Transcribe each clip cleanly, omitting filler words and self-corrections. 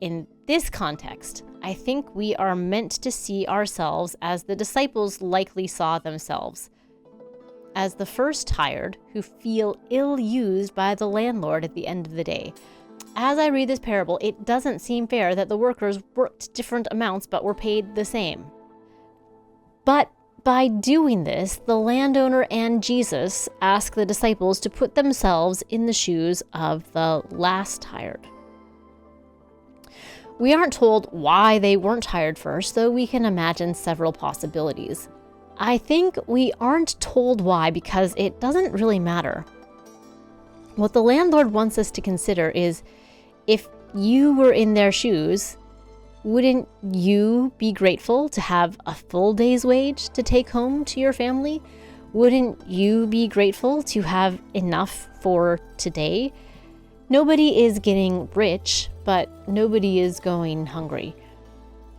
in this context, I think we are meant to see ourselves as the disciples likely saw themselves, as the first hired who feel ill-used by the landlord at the end of the day. As I read this parable, it doesn't seem fair that the workers worked different amounts but were paid the same. But by doing this, the landowner and Jesus ask the disciples to put themselves in the shoes of the last hired. We aren't told why they weren't hired first, though we can imagine several possibilities. I think we aren't told why because it doesn't really matter. What the landlord wants us to consider is, if you were in their shoes, wouldn't you be grateful to have a full day's wage to take home to your family? Wouldn't you be grateful to have enough for today? Nobody is getting rich, but nobody is going hungry.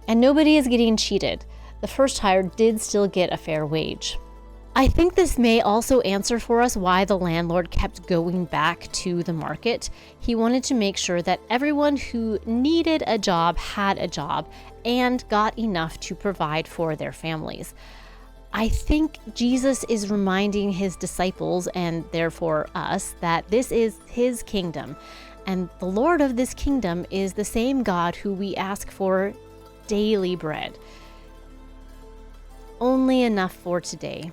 And nobody is getting cheated. The first hired did still get a fair wage. I think this may also answer for us why the landlord kept going back to the market. He wanted to make sure that everyone who needed a job had a job and got enough to provide for their families. I think Jesus is reminding his disciples, and therefore us, that this is his kingdom. And the Lord of this kingdom is the same God who we ask for daily bread. Only enough for today.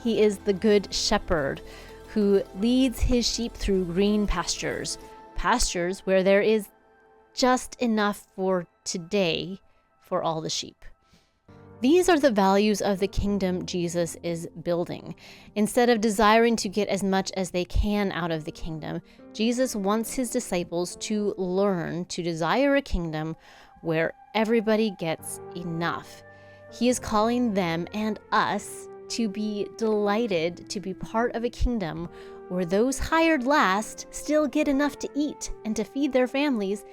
He is the good shepherd who leads his sheep through green pastures, pastures where there is just enough for today for all the sheep. These are the values of the kingdom Jesus is building. Instead of desiring to get as much as they can out of the kingdom, Jesus wants his disciples to learn to desire a kingdom where everybody gets enough. He is calling them and us to be delighted to be part of a kingdom where those hired last still get enough to eat and to feed their families,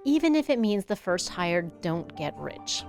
even if it means the first hired don't get rich.